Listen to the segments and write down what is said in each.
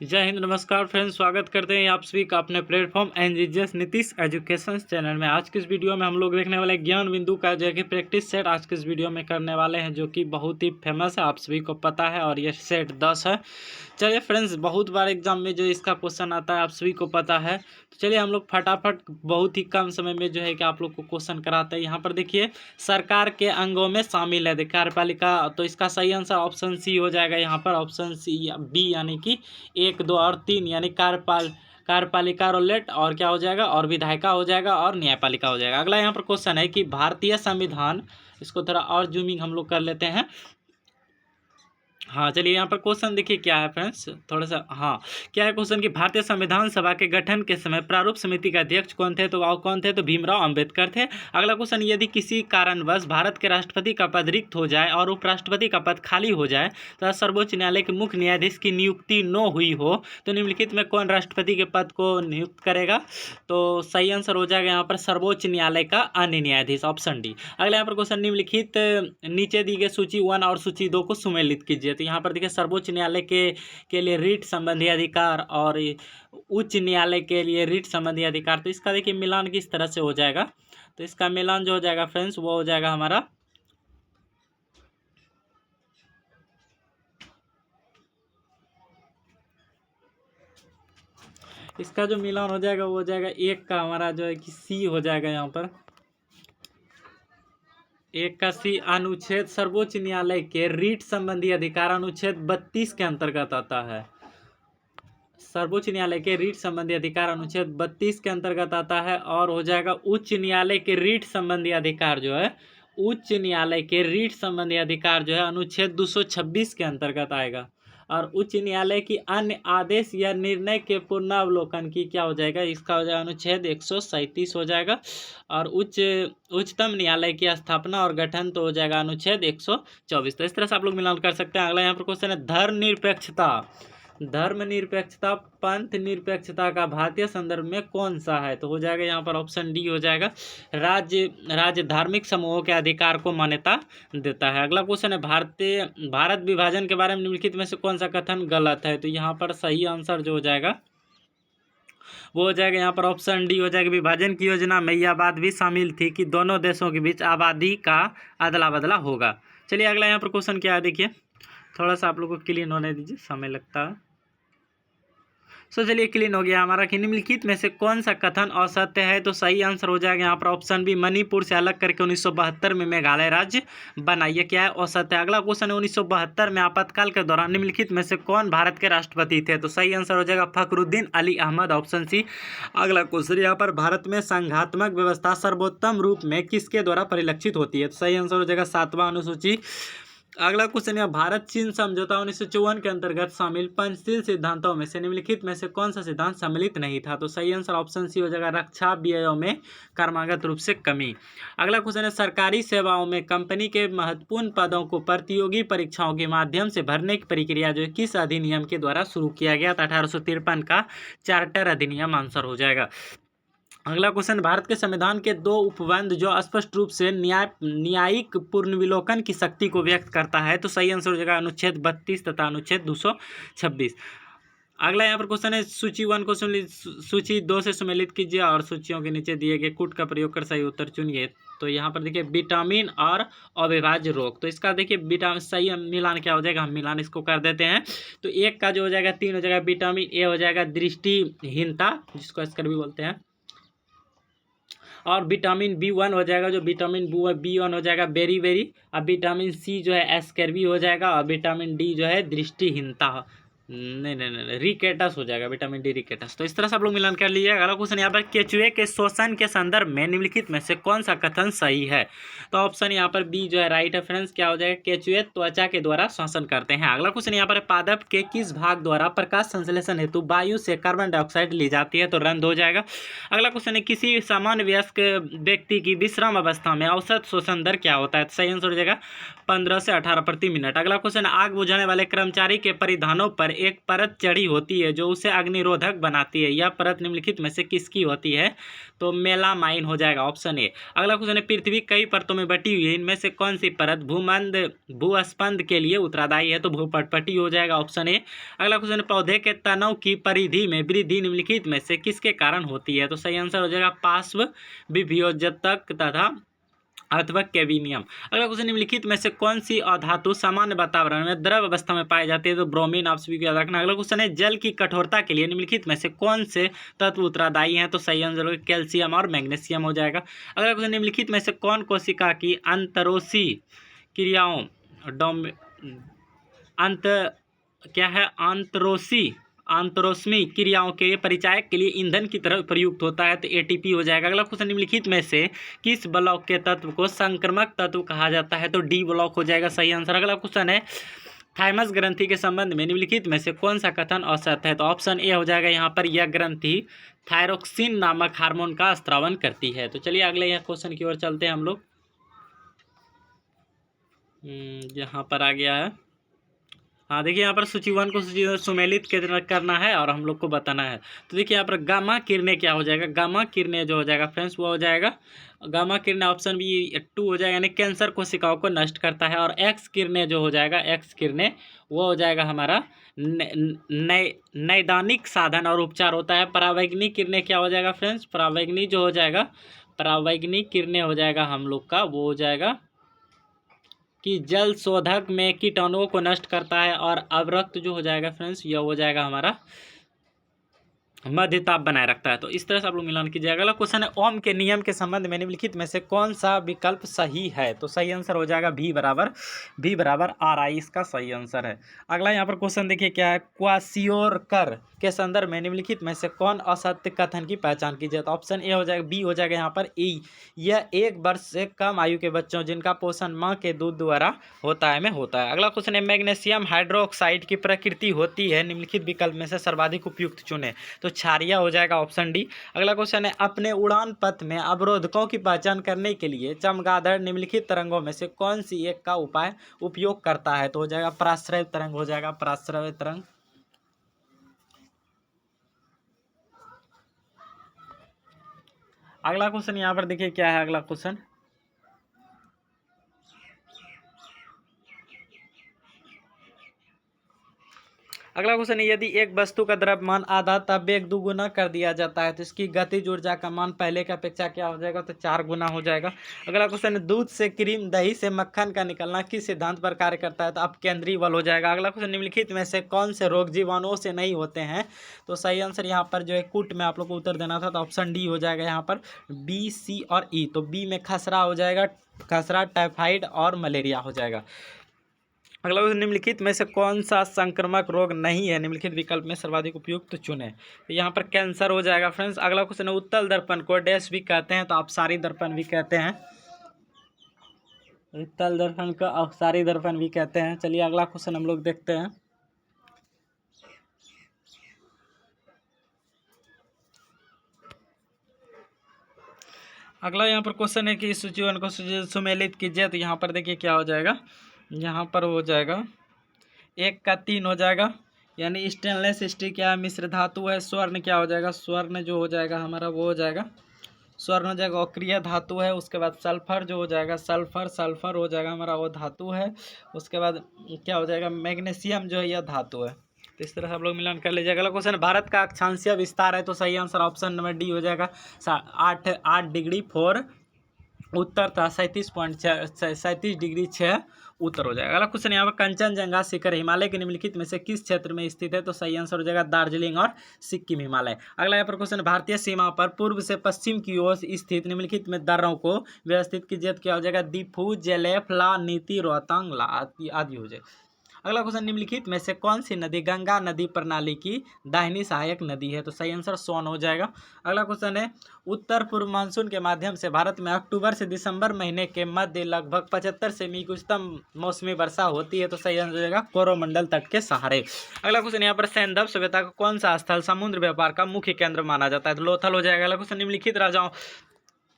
जय हिंद, नमस्कार फ्रेंड्स, स्वागत करते हैं आप सभी का अपने प्लेटफॉर्म एनजीजीएस नीतीश एजुकेशन चैनल में। आज की इस वीडियो में हम लोग देखने वाले ज्ञान बिंदु का जो है कि प्रैक्टिस सेट आज के इस वीडियो में करने वाले हैं, जो कि बहुत ही फेमस है, आप सभी को पता है। और ये सेट 10 है। चलिए फ्रेंड्स, बहुत बार एग्जाम में जो इसका क्वेश्चन आता है आप सभी को पता है। तो चलिए हम लोग फटाफट बहुत ही कम समय में जो है कि आप लोग को क्वेश्चन कराते हैं। यहाँ पर देखिए, सरकार के अंगों में शामिल है कार्यपालिका, तो इसका सही आंसर ऑप्शन सी हो जाएगा। यहाँ पर ऑप्शन सी बी यानी कि 1, 2 और 3 यानी कार्यपालिका रोलेट और क्या हो जाएगा, और विधायिका हो जाएगा, और न्यायपालिका हो जाएगा। अगला यहाँ पर क्वेश्चन है कि भारतीय संविधान, इसको थोड़ा और जूमिंग हम लोग कर लेते हैं। हाँ चलिए, यहाँ पर क्वेश्चन देखिए क्या है फ्रेंड्स, थोड़ा सा। हाँ, क्या है क्वेश्चन कि भारतीय संविधान सभा के गठन के समय प्रारूप समिति के अध्यक्ष कौन थे? तो कौन थे? तो भीमराव अंबेडकर थे। अगला क्वेश्चन, यदि किसी कारणवश भारत के राष्ट्रपति का पद रिक्त हो जाए और उपराष्ट्रपति का पद खाली हो जाए तो सर्वोच्च न्यायालय के मुख्य न्यायाधीश की नियुक्ति न हुई हो तो निम्नलिखित में कौन राष्ट्रपति के पद को नियुक्त करेगा? तो सही आंसर हो जाएगा यहाँ पर सर्वोच्च न्यायालय का अन्य न्यायाधीश, ऑप्शन डी। अगला यहाँ पर क्वेश्चन, निम्नलिखित नीचे दी गई सूची 1 और सूची 2 को सुमेलित कीजिए। तो यहाँ पर देखिए, सर्वोच्च न्यायालय के लिए रीट संबंधी अधिकार और उच्च न्यायालय के लिए रीट संबंधी अधिकार, तो इसका देखिए मिलान किस तरह से हो जाएगा। तो इसका मिलान जो हो जाएगा फ्रेंड्स, वो हो जाएगा हमारा, इसका जो मिलान हो जाएगा वो हो जाएगा 1 का हमारा जो है कि सी हो जाएगा। यहाँ पर 1 का सी अनुच्छेद सर्वोच्च न्यायालय के रीट संबंधी अधिकार अनुच्छेद 32 के अंतर्गत आता है। सर्वोच्च न्यायालय के रीट संबंधी अधिकार अनुच्छेद 32 के अंतर्गत आता है। और हो जाएगा उच्च न्यायालय के रीट संबंधी अधिकार जो है, उच्च न्यायालय के रीट संबंधी अधिकार जो है अनुच्छेद 226 के अंतर्गत आएगा। और उच्च न्यायालय की अन्य आदेश या निर्णय के पुनरावलोकन की क्या हो जाएगा, इसका हो जाएगा अनुच्छेद 137 हो जाएगा। और उच्चतम न्यायालय की स्थापना और गठन तो हो जाएगा अनुच्छेद 124। तो इस तरह से आप लोग मिलान कर सकते हैं। अगला यहाँ पर क्वेश्चन है, धर्मनिरपेक्षता पंथ निरपेक्षता का भारतीय संदर्भ में कौन सा है? तो हो जाएगा यहाँ पर ऑप्शन डी हो जाएगा, राज्य धार्मिक समूहों के अधिकार को मान्यता देता है। अगला क्वेश्चन है, भारत विभाजन के बारे में निम्नलिखित में से कौन सा कथन गलत है? तो यहाँ पर सही आंसर जो हो जाएगा वो हो जाएगा यहाँ पर ऑप्शन डी हो जाएगा, विभाजन की योजना में यह बात भी शामिल थी कि दोनों देशों के बीच आबादी का अदला बदला होगा। चलिए अगला यहाँ पर क्वेश्चन क्या है, देखिए थोड़ा सा आप लोग को क्लीन होने दीजिए, समय लगता है। चलिए क्लीन हो गया हमारा कि निम्नलिखित में से कौन सा कथन असत्य है? तो सही आंसर हो जाएगा यहाँ पर ऑप्शन बी, मणिपुर से अलग करके 1972 में मेघालय राज्य बना। ये क्या है? असत्य है। अगला क्वेश्चन है, 1972 में आपातकाल के दौरान निम्नलिखित में से कौन भारत के राष्ट्रपति थे? तो सही आंसर हो जाएगा फखरुद्दीन अली अहमद, ऑप्शन सी। अगला क्वेश्चन यहाँ पर, भारत में संघात्मक व्यवस्था सर्वोत्तम रूप में किसके द्वारा परिलक्षित होती है? तो सही आंसर हो जाएगा 7वां अनुसूची। अगला क्वेश्चन है, भारत चीन समझौता 1954 के अंतर्गत शामिल पंचशील सिद्धांतों में से निम्नलिखित में से कौन सा सिद्धांत सम्मिलित नहीं था? तो सही आंसर ऑप्शन सी हो जाएगा, रक्षा व्ययों में क्रमागत रूप से कमी। अगला क्वेश्चन है, सरकारी सेवाओं में कंपनी के महत्वपूर्ण पदों को प्रतियोगी परीक्षाओं के माध्यम से भरने की प्रक्रिया जो किस अधिनियम के द्वारा शुरू किया गया था? 1853 का चार्टर अधिनियम आंसर हो जाएगा। अगला क्वेश्चन, भारत के संविधान के 2 उपबंध जो स्पष्ट रूप से न्यायिक पुनर्विलोकन की शक्ति को व्यक्त करता है? तो सही आंसर हो जाएगा अनुच्छेद 32 तथा अनुच्छेद 226। अगला यहाँ पर क्वेश्चन है, सूची 1 को सूची 2 से सुमेलित कीजिए और सूचियों के नीचे दिए गए कूट का प्रयोग कर सही उत्तर चुनिए। तो यहाँ पर देखिए, विटामिन और अविभाज्य रोग, तो इसका देखिए विटामिन सही मिलान क्या हो जाएगा, हम मिलान इसको कर देते हैं। तो 1 का जो हो जाएगा 3 हो जाएगा, विटामिन ए हो जाएगा दृष्टिहीनता, जिसको स्कर्वी बोलते हैं। और विटामिन B1 हो जाएगा, जो विटामिन B1 हो जाएगा बेरी। अब विटामिन सी जो है स्कर्वी हो जाएगा, और विटामिन डी जो है दृष्टिहीनता, नहीं रिकेटस हो जाएगा, विटामिन डी रिकेटस। तो इस तरह से आप लोग मिलान कर लीजिए। अगला क्वेश्चन यहाँ पर, केचुए के शोषण के संदर्भ में निम्नलिखित में से कौन सा कथन सही है? तो ऑप्शन यहाँ पर बी जो है राइट है फ्रेंड्स, क्या हो जाएगा, केचुए त्वचा के द्वारा शोषण करते हैं। अगला क्वेश्चन यहाँ पर, पादप के किस भाग द्वारा प्रकाश संश्लेषण हेतु वायु से कार्बन डाइऑक्साइड ली जाती है? तो रंध्र हो जाएगा। अगला क्वेश्चन है, किसी सामान्य वयस्क व्यक्ति की विश्राम अवस्था में औसत शोषण दर क्या होता है? सही आंसर हो जाएगा 15 से 18 प्रति मिनट। अगला क्वेश्चन, आग बुझाने वाले कर्मचारी के परिधानों पर एक परत चढ़ी होती है जो उसे अग्निरोधक बनाती है, यह परत निम्नलिखित में से किसकी होती है? तो मेलामाइन हो जाएगा ऑप्शन ए। अगला क्वेश्चन है, पृथ्वी कई परतों में बटी हुई है, इनमें से कौन सी परत भूस्पंद के लिए उत्तरदायी है? तो भूपटपटी हो जाएगा ऑप्शन ए। अगला क्वेश्चन, पौधे के तनों की परिधि में वृद्धि निम्नलिखित में से किसके कारण होती है? तो सही आंसर हो जाएगा पार्श्व विभेदक तथा अथवा कैविनियम। अगला क्वेश्चन, निम्नलिखित में से कौन सी अधातु सामान्य वातावरण में द्रव अवस्था में पाई जाती है? तो ब्रोमीन, आप सभी को याद रखना। अगला क्वेश्चन है, जल की कठोरता के लिए निम्नलिखित में से कौन से तत्व उत्तरदायी हैं? तो सही आंसर होगा कैल्शियम और मैग्नीशियम हो जाएगा। अगला क्वेश्चन, निम्नलिखित में से कौन कोशिका की अंतरोशी क्रियाओं आंतरोष्मी क्रियाओं के परिचायक के लिए ईंधन की तरह प्रयुक्त होता है? तो एटीपी हो जाएगा। अगला क्वेश्चन, निम्नलिखित में से किस ब्लॉक के तत्व को संक्रमक तत्व कहा जाता है? तो डी ब्लॉक हो जाएगा सही आंसर। अगला क्वेश्चन है, थाइमस ग्रंथि के संबंध में निम्नलिखित में से कौन सा कथन असत्य है? तो ऑप्शन ए हो जाएगा यहाँ पर, यह ग्रंथि थायरोक्सिन नामक हार्मोन का स्त्रावन करती है। तो चलिए अगले यहाँ क्वेश्चन की ओर चलते हैं हम लोग। यहाँ पर आ गया है। हाँ देखिए, यहाँ पर सूची 1 को सूची सुमेलित करना है और हम लोग को बताना है। तो देखिए यहाँ पर गामा किरणें क्या हो जाएगा? गामा किरणें जो हो जाएगा फ्रेंड्स वो हो जाएगा गामा किरणें ऑप्शन बी 2 हो जाएगा, यानी कैंसर कोशिकाओं को नष्ट करता है। और एक्स किरणें जो हो जाएगा, एक्स किरणें वो हो जाएगा हमारा नैदानिक साधन और उपचार होता है। परावैग्निक किरणें क्या हो जाएगा फ्रेंड्स? परावैग्निक जो हो जाएगा, परावैग्निक किरणें हो जाएगा हम लोग का, वो हो जाएगा कि जल शोधक में कीटाणुओं को नष्ट करता है। और अवरक्त जो हो जाएगा फ्रेंड्स, यह हो जाएगा हमारा मध्य ताप बनाए रखता है। तो इस तरह से आप लोग मिलान कीजिएगा। अगला क्वेश्चन है, ओम के नियम के संबंध में निम्नलिखित में से कौन सा विकल्प सही है? तो सही आंसर हो जाएगा भी बराबर RI, इसका सही आंसर है। अगला यहाँ पर क्वेश्चन देखिए क्या है, क्वासियोरकर के संदर्भ में निम्नलिखित में से कौन असत्य कथन की पहचान कीजिए? तो ऑप्शन ए हो जाएगा, बी हो जाएगा यहाँ पर ई, यह 1 वर्ष से कम आयु के बच्चों जिनका पोषण माँ के दूध द्वारा होता है में होता है। अगला क्वेश्चन है, मैग्नीशियम हाइड्रोक्साइड की प्रकृति होती है, निम्नलिखित विकल्प में से सर्वाधिक उपयुक्त चुने? तो क्षारीय हो जाएगा ऑप्शन डी। अगला क्वेश्चन है, अपने उड़ान पथ में अवरोधकों की पहचान करने के लिए चमगादड़ निम्नलिखित तरंगों में से कौन सी एक का उपयोग करता है? तो हो जाएगा पराश्रय तरंग हो जाएगा, पराश्रय तरंग। अगला क्वेश्चन यहाँ पर देखिए क्या है। अगला क्वेश्चन, अगला क्वेश्चन है, यदि एक वस्तु का द्रव्यमान आधा तब वेग 2 गुना कर दिया जाता है तो इसकी गतिज ऊर्जा का मान पहले की अपेक्षा क्या हो जाएगा? तो 4 गुना हो जाएगा। अगला क्वेश्चन है, दूध से क्रीम, दही से मक्खन का निकलना किस सिद्धांत पर कार्य करता है? तो अपकेंद्री बल हो जाएगा। अगला क्वेश्चन, निम्नलिखित में से कौन से रोग जीवाणुओं से नहीं होते हैं? तो सही आंसर यहाँ पर जो है कूट में आप लोग को उत्तर देना था, तो ऑप्शन डी हो जाएगा यहाँ पर, बी, सी और ई। तो बी में खसरा हो जाएगा, खसरा, टाइफाइड और मलेरिया हो जाएगा। अगला क्वेश्चन, निम्नलिखित में से कौन सा संक्रामक रोग नहीं है? निम्नलिखित विकल्प में सर्वाधिक उपयुक्त चुने? तो यहाँ पर कैंसर हो जाएगा फ्रेंड्स। अगला क्वेश्चन है, उत्तल दर्पण को डैश भी कहते हैं? तो अपसारी दर्पण भी कहते हैं, उत्तल दर्पण को अपसारी दर्पण भी कहते हैं। चलिए अगला क्वेश्चन हम लोग देखते हैं। अगला यहाँ पर क्वेश्चन है कि सूची 1 को सुमेलित कीजिए। तो यहाँ पर देखिए क्या हो जाएगा, यहाँ पर हो जाएगा 1 का 3 हो जाएगा, यानी स्टेनलेस स्टील क्या है? मिश्र धातु है। स्वर्ण क्या हो जाएगा? स्वर्ण जो हो जाएगा हमारा वो हो जाएगा, स्वर्ण हो जाएगा अक्रिय धातु है। उसके बाद सल्फर जो हो जाएगा, सल्फर हो जाएगा हमारा वो धातु है। उसके बाद क्या हो जाएगा? मैग्नीशियम जो है यह धातु है। तो इस तरह से आप लोग मिलान कर लीजिएगा। अगला क्वेश्चन, भारत का अक्षांशीय विस्तार है? तो सही आंसर ऑप्शन नंबर डी हो जाएगा, 8 डिग्री 4 उत्तर तथा 37 डिग्री 6 उत्तर हो जाएगा। अगला क्वेश्चन यहाँ पर, कंचनजंगा शिखर हिमालय के निम्नलिखित में से किस क्षेत्र में स्थित है? तो सही आंसर हो जाएगा दार्जिलिंग और सिक्किम हिमालय। अगला यहाँ पर क्वेश्चन, भारतीय सीमा पर पूर्व से पश्चिम की ओर स्थित निम्नलिखित में दर्रों को व्यवस्थित कीजिए। क्या हो जाएगा? दीफू, जेलेफ, ला, नीति, रोहतांग, ला आदि हो जाएगा। अगला क्वेश्चन, निम्नलिखित में से कौन सी नदी गंगा नदी प्रणाली की दाहिनी सहायक नदी है? तो सही आंसर सोन हो जाएगा। अगला क्वेश्चन है, उत्तर पूर्व मानसून के माध्यम से भारत में अक्टूबर से दिसंबर महीने के मध्य लगभग 75 सेमी की उच्चतम मौसमी वर्षा होती है। तो सही आंसर हो जाएगा कोरोमंडल तट के सहारे। अगला क्वेश्चन, यहाँ पर सैंधव सभ्यता का कौन सा स्थल समुद्र व्यापार का मुख्य केंद्र माना जाता है? तो लोथल हो जाएगा। अगला क्वेश्चन, निम्नलिखित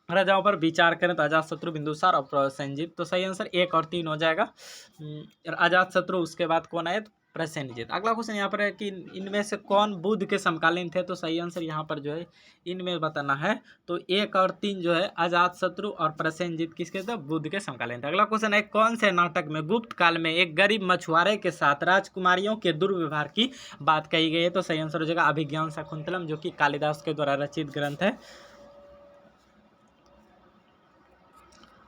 राजाओं पर विचार करें तो अजातशत्रु, बिंदुसार और संजीव। तो सही आंसर 1 और 3 हो जाएगा। अजातशत्रु, उसके बाद कौन आए? प्रसेनजीत। अगला क्वेश्चन यहाँ पर है कि इनमें से कौन बुद्ध के समकालीन थे, तो सही आंसर यहाँ पर जो है इनमें बताना है। तो 1 और 3 जो है अजातशत्रु और प्रसेनजीत किसके थे, बुद्ध के समकालीन थे। अगला क्वेश्चन है कौन से नाटक में गुप्त काल में एक गरीब मछुआरे के साथ राजकुमारियों के दुर्व्यवहार की बात कही गई है, तो सही आंसर हो जाएगा अभिज्ञान शाकुंतलम, जो कि कालिदास के द्वारा रचित ग्रंथ है।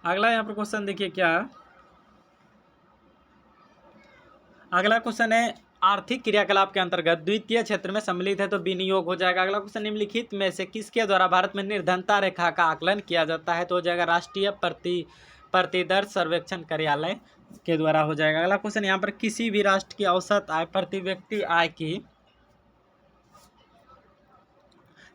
अगला यहाँ पर क्वेश्चन देखिए क्या, अगला क्वेश्चन है आर्थिक क्रियाकलाप के अंतर्गत द्वितीय क्षेत्र में सम्मिलित है, तो विनियोग हो जाएगा। अगला क्वेश्चन निम्नलिखित में से किसके द्वारा भारत में निर्धनता रेखा का आकलन किया जाता है, तो हो जाएगा राष्ट्रीय प्रतिदर सर्वेक्षण कार्यालय के द्वारा हो जाएगा। अगला क्वेश्चन यहाँ पर किसी भी राष्ट्र की औसत आय प्रति व्यक्ति आय की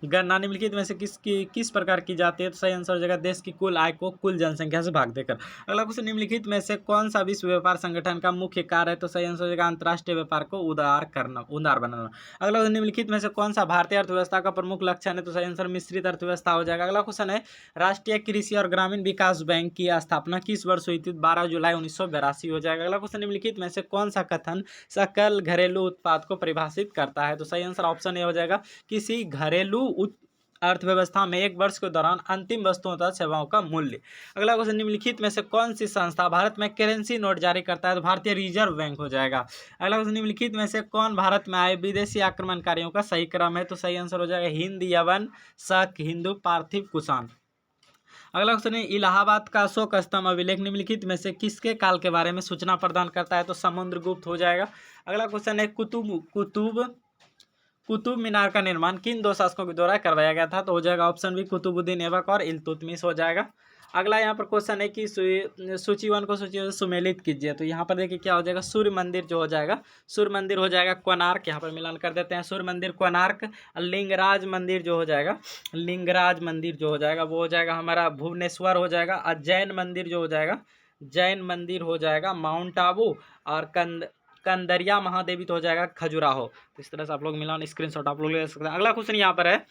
गणना निम्नलिखित में से किस प्रकार की जाती है, तो सही आंसर हो जाएगा देश की कुल आय को कुल जनसंख्या से भाग देकर। अगला क्वेश्चन निम्नलिखित में से कौन सा विश्व व्यापार संगठन का मुख्य कार्य है, तो सही आंसर हो जाएगा अंतर्राष्ट्रीय व्यापार को उदार बनाना। अगला क्वेश्चन निम्नलिखित में से कौन सा भारतीय अर्थव्यवस्था का प्रमुख लक्षण है, तो सही आंसर मिश्रित अर्थव्यवस्था हो जाएगा। अगला क्वेश्चन है राष्ट्रीय कृषि और ग्रामीण विकास बैंक की स्थापना किस वर्ष हुई थी, 12 जुलाई 1982 हो जाएगा। अगला क्वेश्चन निम्नलिखित में से कौन सा कथन सकल घरेलू उत्पाद को परिभाषित करता है, तो सही आंसर ऑप्शन ए हो जाएगा किसी घरेलू अर्थव्यवस्था में एक वर्ष के दौरान अंतिम वस्तुओं तथा सेवाओं का मूल्य। अगला क्वेश्चन निम्नलिखित में से कौन सी संस्था भारत में करेंसी नोट जारी करता है, तो भारतीय रिजर्व बैंक हो जाएगा। अगला क्वेश्चन निम्नलिखित में से कौन भारत में आए विदेशी आक्रमणकारियों का सही क्रम है, तो सही आंसर हो जाएगा हिंद, यवन, शक, हिंदू, पार्थिव, कुषाण। अगला क्वेश्चन है इलाहाबाद का अशोक स्तंभ अभिलेख निम्नलिखित में से किसके काल के बारे में सूचना प्रदान करता है, तो समुद्रगुप्त हो जाएगा। अगला क्वेश्चन है कुतुब मीनार का निर्माण किन 2 शासकों के द्वारा करवाया गया था, तो हो जाएगा ऑप्शन बी कुतुबुद्दीन ऐबक और इल्तुतमिश हो जाएगा। अगला यहाँ पर क्वेश्चन है कि सूची 1 को सूची सुमेलित कीजिए, तो यहाँ पर देखिए क्या हो जाएगा सूर्य मंदिर जो हो जाएगा, सूर्य मंदिर हो जाएगा कोणार्क, यहाँ पर मिलान कर देते हैं सूर्य मंदिर कोणार्क। लिंगराज मंदिर जो हो जाएगा, लिंगराज मंदिर जो हो जाएगा वो हो जाएगा हमारा भुवनेश्वर हो जाएगा। और जैन मंदिर जो हो जाएगा, जैन मंदिर हो जाएगा माउंट आबू। और कंदरिया महादेवी तो हो जाएगा खजुराहो। तो इस तरह से आप लोग मिलान स्क्रीनशॉट आप लोग ले सकते हैं। अगला क्वेश्चन यहाँ पर है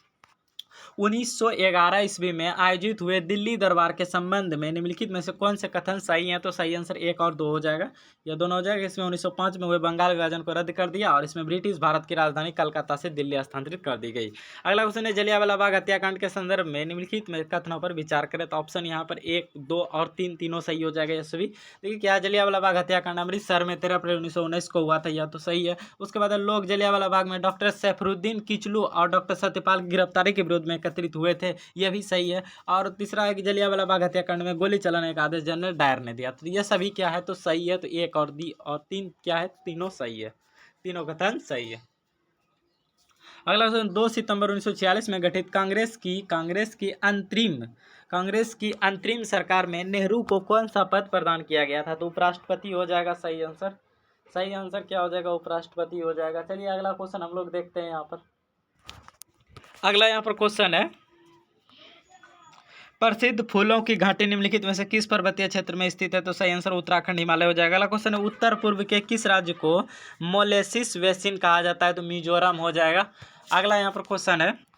1911 ईस्वी में आयोजित हुए दिल्ली दरबार के संबंध में निम्नलिखित में से कौन से कथन सही है, तो सही आंसर 1 और 2 हो जाएगा, यह दोनों हो जाएगा। इसमें 1905 में हुए बंगाल विभाजन को रद्द कर दिया और इसमें ब्रिटिश भारत की राजधानी कलकत्ता से दिल्ली स्थानांतरित कर दी गई। अगला क्वेश्चन है जलियांवाला बाग हत्याकांड के संदर्भ में निम्नलिखित में कथनों पर विचार करें, तो ऑप्शन यहाँ पर 1, 2 और 3 तीनों सही हो जाएगा। ये सभी देखिए क्या जलियांवाला बाग हत्याकांड अमृतसर में 13 अप्रैल 1919 को हुआ था, यह तो सही है। उसके बाद लोग जलियांवाला बाग में डॉक्टर सैफरुद्दीन किचलू और डॉक्टर सत्यपाल की गिरफ्तारी के विरोध में एकत्रित हुए थे, यह भी सही है। और तीसरा है कि जलियांवाला बाग हत्याकांड में गोली चलाने का आदेश जनरल डायर ने दिया, तो ये सभी क्या है, तो सही है। तो 1 और 3 क्या है, तीनों सही है, तीनों कथन सही है। अगला क्वेश्चन 2 सितंबर 1946 में गठित कांग्रेस की अंतरिम सरकार में नेहरू को कौन सा पद प्रदान किया गया था, तो उपराष्ट्रपति हो जाएगा सही आंसर। सही आंसर क्या हो जाएगा, उपराष्ट्रपति हो जाएगा। चलिए अगला क्वेश्चन हम लोग देखते हैं यहाँ पर। अगला यहाँ पर क्वेश्चन है प्रसिद्ध फूलों की घाटी निम्नलिखित में से किस पर्वतीय क्षेत्र में स्थित है, तो सही आंसर उत्तराखंड हिमालय हो जाएगा। अगला क्वेश्चन है उत्तर पूर्व के किस राज्य को मोलेसिस बेसिन कहा जाता है, तो मिजोरम हो जाएगा। अगला यहाँ पर क्वेश्चन है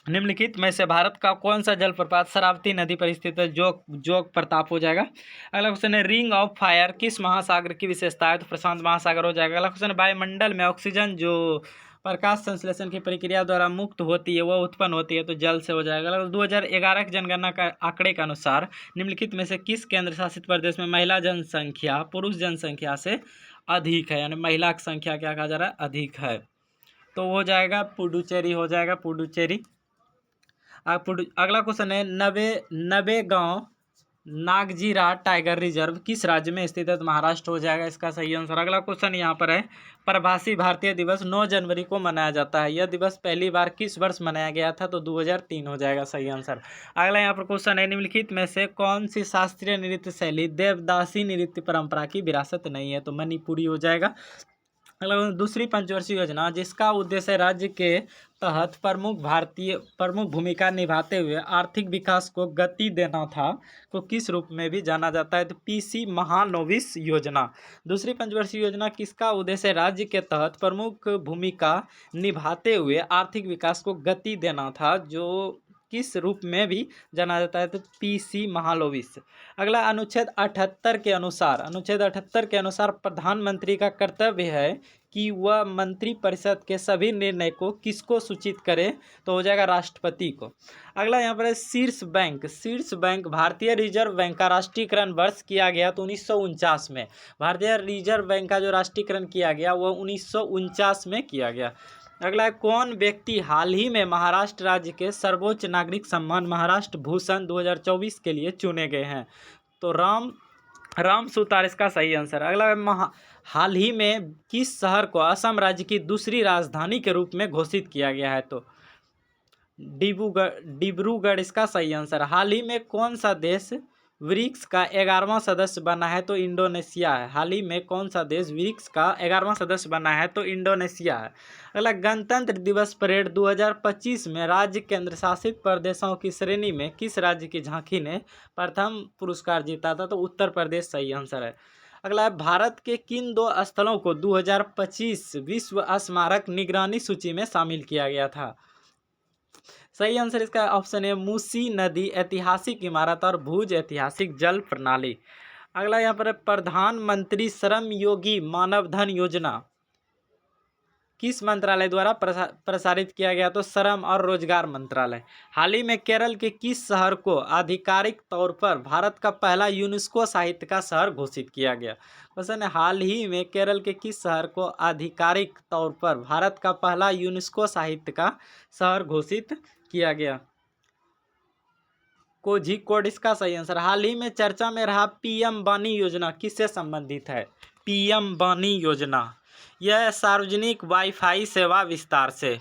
निम्नलिखित में से भारत का कौन सा जलप्रपात शरावती नदी पर स्थित है, जोग प्रताप हो जाएगा। अगला क्वेश्चन है रिंग ऑफ फायर किस महासागर की विशेषता है, तो प्रशांत महासागर हो जाएगा। अगला क्वेश्चन है वायुमंडल में ऑक्सीजन जो प्रकाश संश्लेषण की प्रक्रिया द्वारा मुक्त होती है वह उत्पन्न होती है, तो जल से हो जाएगा। 2011 की जनगणना का आंकड़े के अनुसार निम्नलिखित में से किस केंद्र शासित प्रदेश में महिला जनसंख्या पुरुष जनसंख्या से अधिक है, यानी महिला की संख्या क्या कहा जा रहा है, अधिक है, तो हो जाएगा पुडुचेरी हो जाएगा, पुडुचेरी। अगला क्वेश्चन है नवेगांव नागजीरा टाइगर रिजर्व किस राज्य में स्थित है, तो महाराष्ट्र हो जाएगा इसका सही आंसर। अगला क्वेश्चन यहाँ पर है प्रवासी भारतीय दिवस 9 जनवरी को मनाया जाता है, यह दिवस पहली बार किस वर्ष मनाया गया था, तो 2003 हो जाएगा सही आंसर। अगला यहाँ पर क्वेश्चन है निम्नलिखित में से कौन सी शास्त्रीय नृत्य शैली देवदासी नृत्य परंपरा की विरासत नहीं है, तो मणिपुरी हो जाएगा। अगला दूसरी पंचवर्षीय योजना जिसका उद्देश्य राज्य के तहत प्रमुख भूमिका निभाते हुए आर्थिक विकास को गति देना था, को किस रूप में भी जाना जाता है, तो पीसी महानोविस योजना। दूसरी पंचवर्षीय योजना किसका उद्देश्य राज्य के तहत प्रमुख भूमिका निभाते हुए आर्थिक विकास को गति देना था, जो किस रूप में भी जाना जाता है? तो पीसी महालोविस। अगला अनुच्छेद 78 के अनुसार प्रधानमंत्री का कर्तव्य है कि वह मंत्रिपरिषद के सभी निर्णय को किसको सूचित करे? तो हो जाएगा राष्ट्रपति को। अगला यहाँ पर है शीर्ष बैंक भारतीय रिजर्व बैंक का राष्ट्रीयकरण वर्ष किया गया तो 1949 में। भारतीय रिजर्व बैंक का जो राष्ट्रीयकरण किया गया वह 1949 में किया गया। अगला है, कौन व्यक्ति हाल ही में महाराष्ट्र राज्य के सर्वोच्च नागरिक सम्मान महाराष्ट्र भूषण 2024 के लिए चुने गए हैं? तो राम सुतार इसका सही आंसर। अगला है, हाल ही में किस शहर को असम राज्य की दूसरी राजधानी के रूप में घोषित किया गया है? तो डिब्रूगढ़ इसका सही आंसर। हाल ही में कौन सा देश ब्रिक्स का 11वां सदस्य बना है? तो इंडोनेशिया है। हाल ही में कौन सा देश ब्रिक्स का 11वां सदस्य बना है? तो इंडोनेशिया है। अगला, गणतंत्र दिवस परेड 2025 में राज्य केंद्र शासित प्रदेशों की श्रेणी में किस राज्य की झांकी ने प्रथम पुरस्कार जीता था? तो उत्तर प्रदेश सही आंसर है। अगला है, भारत के किन 2 स्थलों को 2025 विश्व स्मारक निगरानी सूची में शामिल किया गया था? सही आंसर इसका ऑप्शन है मूसी नदी ऐतिहासिक इमारत और भुज ऐतिहासिक जल प्रणाली। अगला यहाँ पर है, प्रधानमंत्री श्रम योगी मानधन योजना किस मंत्रालय द्वारा प्रसारित किया गया? तो श्रम और रोजगार मंत्रालय। हाल ही में केरल के किस शहर को आधिकारिक तौर पर भारत का पहला यूनेस्को साहित्य का शहर घोषित किया गया? क्वेश्चन है, हाल ही में केरल के किस शहर को आधिकारिक तौर पर भारत का पहला यूनेस्को साहित्य का शहर घोषित किया गया? कोझिकोड इसका सही आंसर। हाल ही में चर्चा में रहा पीएम वाणी योजना किससे संबंधित है? पीएम वाणी योजना यह सार्वजनिक वाईफाई सेवा विस्तार से,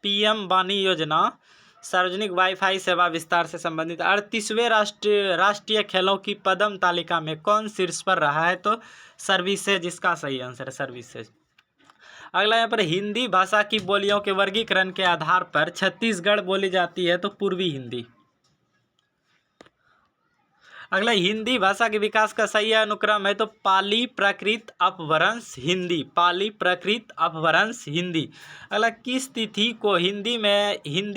पीएम वाणी योजना सार्वजनिक वाईफाई सेवा विस्तार से संबंधित। 38वें राष्ट्रीय खेलों की पदम तालिका में कौन शीर्ष पर रहा है? तो सर्विसेज इसका सही आंसर है, सर्विसेज। अगला यहाँ पर, हिंदी भाषा की बोलियों के वर्गीकरण के आधार पर छत्तीसगढ़ बोली जाती है? तो पूर्वी हिंदी। अगला, हिंदी भाषा के विकास का सही अनुक्रम है? तो पाली प्राकृत अपभ्रंश हिंदी, पाली प्राकृत अपभ्रंश हिंदी। अगला, किस तिथि को हिंदी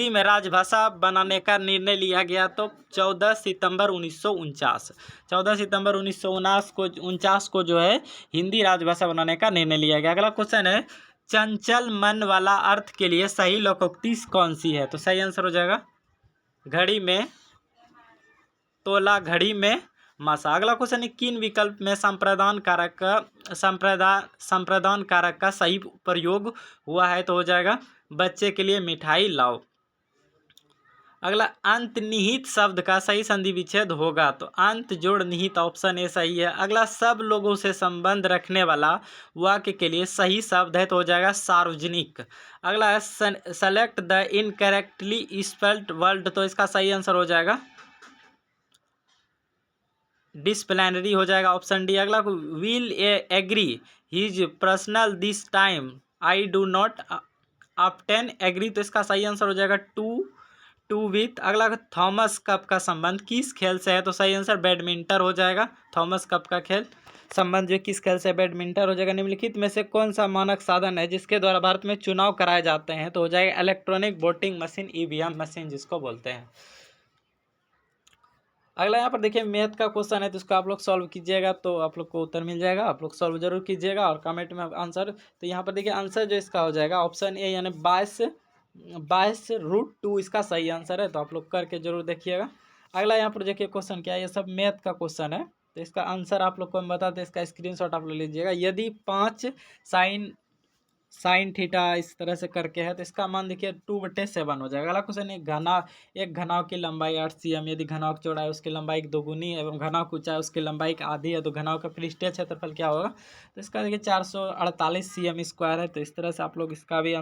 में राजभाषा बनाने का निर्णय लिया गया? तो 14 सितंबर 1949। 14 सितंबर 1949 को जो है हिंदी राजभाषा बनाने का निर्णय लिया गया। अगला क्वेश्चन है, चंचल मन वाला अर्थ के लिए सही लोकोक्ति कौन सी है? तो सही आंसर हो जाएगा घड़ी में तोला, घड़ी में मासा। अगला क्वेश्चन है, किन विकल्प में संप्रदान कारक का सही प्रयोग हुआ है? तो हो जाएगा बच्चे के लिए मिठाई लाओ। अगला, अंतर्निहित शब्द का सही संधि विच्छेद होगा? तो अंत जोड़ निहित, ऑप्शन ए सही है। अगला, सब लोगों से संबंध रखने वाला वाक्य के लिए सही शब्द है? तो हो जाएगा सार्वजनिक। अगला, select the incorrectly spelled word, तो इसका सही आंसर हो जाएगा डिसिप्लिनरी हो जाएगा, ऑप्शन डी। अगला, will agree his personal this time I do not often agree, तो इसका सही आंसर हो जाएगा टू विथ। अगला, थॉमस कप का संबंध किस खेल से है? तो सही आंसर बैडमिंटन हो जाएगा। थॉमस कप का खेल संबंध जो किस खेल से? बैडमिंटन हो जाएगा। निम्नलिखित में से कौन सा मानक साधन है जिसके द्वारा भारत में चुनाव कराए जाते हैं? तो हो जाएगा electronic voting machine, EVM machine जिसको बोलते हैं। अगला यहाँ पर देखिए मैथ का क्वेश्चन है, तो इसको आप लोग सॉल्व कीजिएगा तो आप लोग को उत्तर मिल जाएगा। आप लोग सॉल्व जरूर कीजिएगा और कमेंट में आंसर। तो यहाँ पर देखिए आंसर जो इसका हो जाएगा ऑप्शन ए, यानी 22√2 इसका सही आंसर है। तो आप लोग करके जरूर देखिएगा। अगला यहाँ पर देखिए क्वेश्चन क्या है, ये सब मैथ का क्वेश्चन है। तो इसका आंसर आप लोग को हम बताते हैं, इसका स्क्रीनशॉट आप लोग लीजिएगा। यदि 5 साइन थीटा इस तरह से करके है तो इसका मान देखिए 2/7 हो जाएगा। अगला क्वेश्चन है, एक घनाव की लंबाई 8 cm, यदि घनाव की चौड़ाई उसकी लंबाई की दोगुनी एवं घनाव की ऊंचाई उसकी लंबाई की आधी है तो घनाव का पृष्ठीय क्षेत्रफल क्या होगा? तो इसका देखिए 448 cm² है। तो इस तरह से आप लोग इसका भी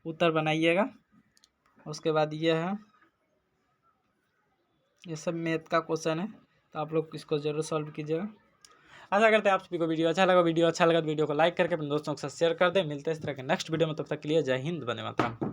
उत्तर बनाइएगा। उसके बाद ये है, ये सब मैथ का क्वेश्चन है, तो आप लोग इसको जरूर सॉल्व कीजिएगा। आशा करते हैं आप सभी को वीडियो अच्छा लगा तो वीडियो को लाइक करके अपने दोस्तों के साथ शेयर कर दें। मिलते हैं इस तरह के नेक्स्ट वीडियो में, तब तक के लिए जय हिंद, वंदे मातरम।